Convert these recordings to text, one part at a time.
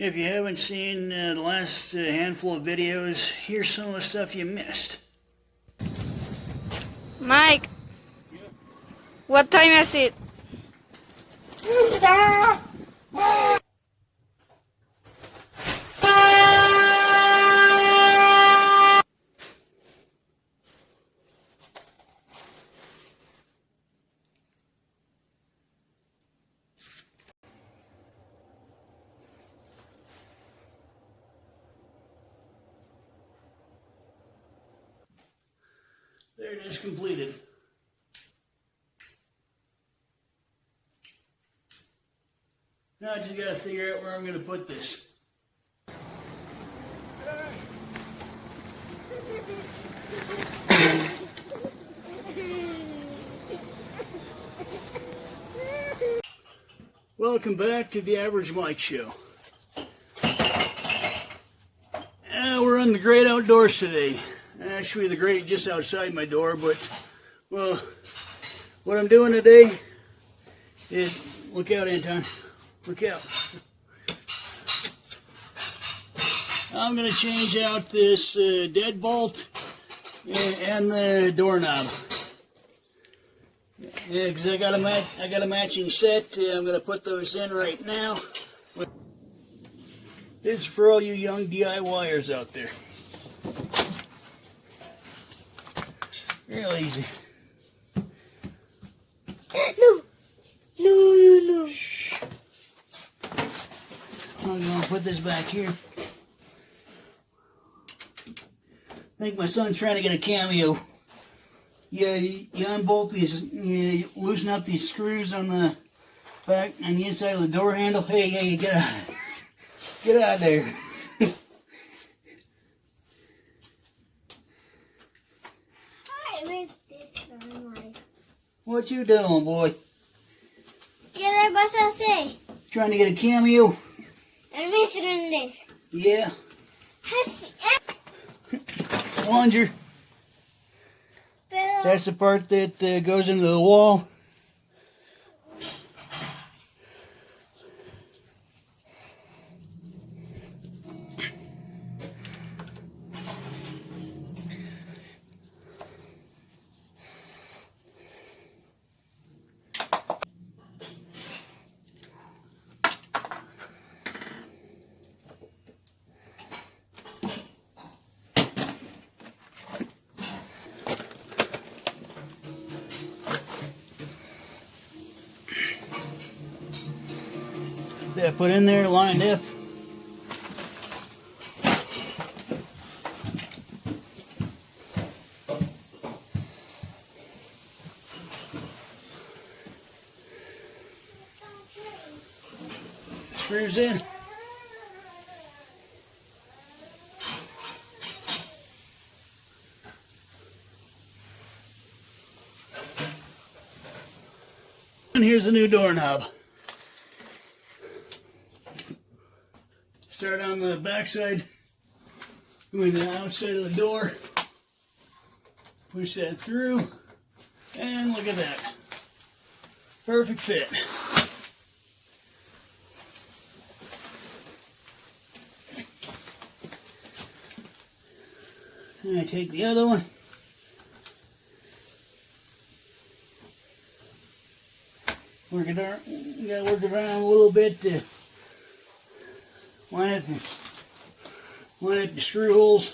If you haven't seen the last handful of videos, here's some of the stuff you missed. Mike, what time is it? There it is, completed. Now I just got to figure out where I'm going to put this. Welcome back to the Average Mike Show. We're on the great outdoors today. Actually, the grate just outside my door, but, well, what I'm doing today is, look out, Anton, look out. I'm going to change out this deadbolt and the doorknob. Yeah, because I got a matching set. I'm going to put those in right now. This is for all you young DIYers out there. Real easy. No. Shh. I'm going to put this back here. I think my son's trying to get a cameo. Yeah, you unbolt these, you loosen up these screws on the back and the inside of the door handle. Hey, get out. Get out of there. What you doing, boy? ¿Qué le vas a hacer? Trying to get a cameo? El maestro Andrés. Yeah. Plunger. Pero That's the part that goes into the wall. That put in there, lined up. Screws in. And here's the new doorknob. Start on the back side, going the outside of the door, push that through, and look at that. Perfect fit. And I take the other one. Work it around, you gotta work it around a little bit to line up the screw holes.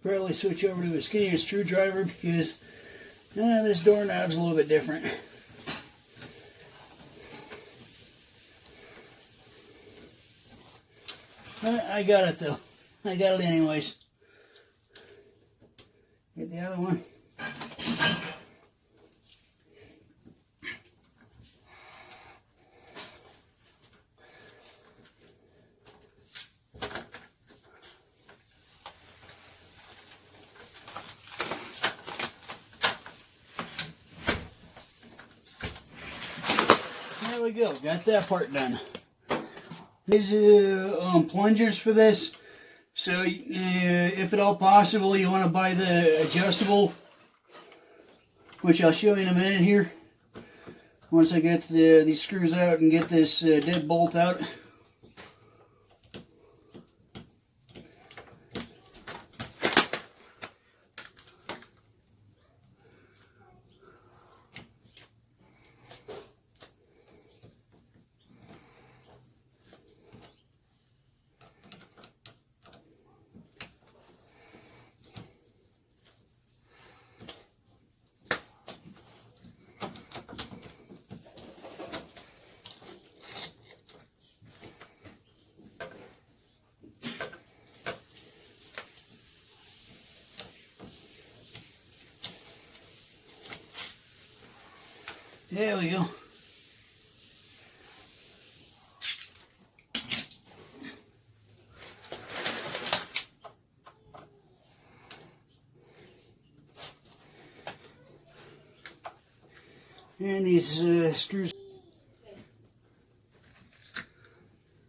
Probably switch over to a skinnier screwdriver because this doorknob's a little bit different. I got it though. I got it anyways. Get the other one. There we go. Got that part done. These plungers for this. So if at all possible, you want to buy the adjustable, which I'll show you in a minute here. Once I get these screws out and get this dead bolt out. There we go. And these screws.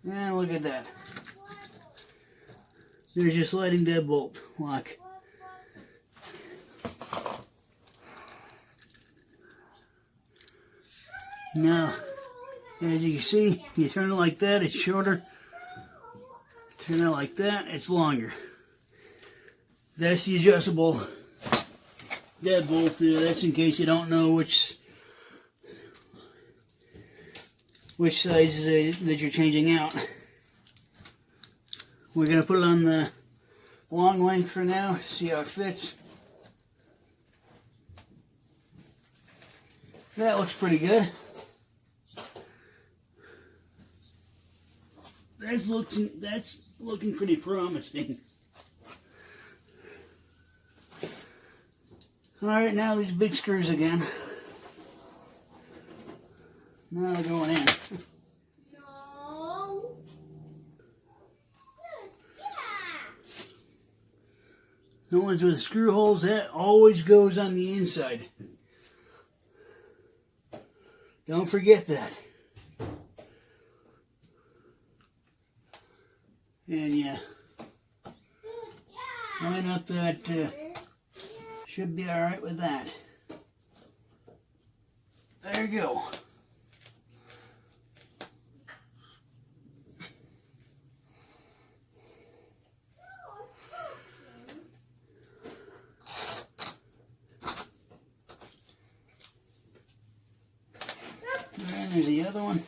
And look at that. There's your sliding dead bolt lock. Now, as you can see, you turn it like that, it's shorter. Turn it like that, it's longer. That's the adjustable dead bolt there. That's in case you don't know which size that you're changing out. We're going to put it on the long length for now, see how it fits. That looks pretty good. That's looking pretty promising. Alright, now these big screws again. Now they're going in. No. The ones with the screw holes, that always goes on the inside. Don't forget that. And yeah, line up that, should be alright with that. There you go. And there's the other one.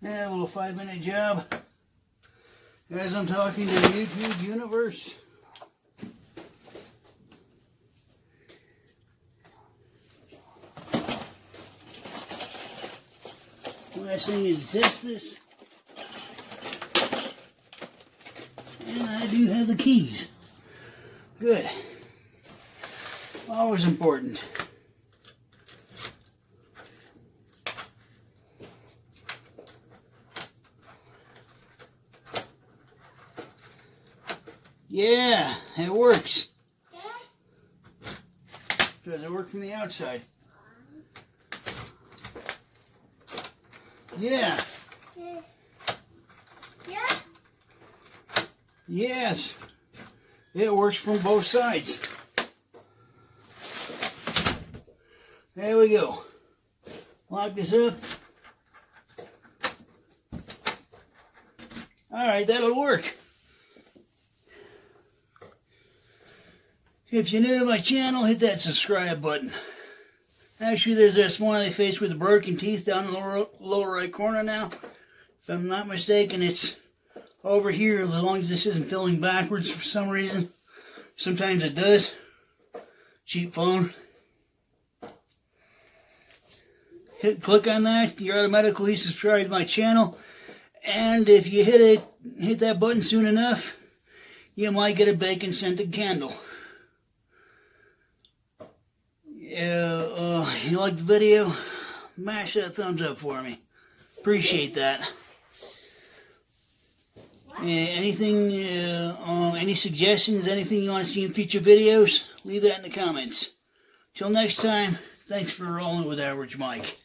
Yeah, a little 5-minute job. As I'm talking to the YouTube universe. Last thing is to test this. And I do have the keys. Good. Always important. Yeah, it works. Does it work from the outside? Yeah. Yeah. Yes. It works from both sides. There we go. Lock this up. Alright, that'll work. If you're new to my channel, hit that subscribe button. Actually, there's a smiley face with broken teeth down in the lower right corner now. If I'm not mistaken, it's over here, as long as this isn't filling backwards for some reason. Sometimes it does. Cheap phone. Click on that, you're automatically subscribed to my channel. And if you hit that button soon enough, you might get a bacon scented candle. you liked the video, mash that thumbs up for me. Appreciate that. Anything, any suggestions, anything you want to see in future videos, leave that in the comments. Till next time, thanks for rolling with Average Mike.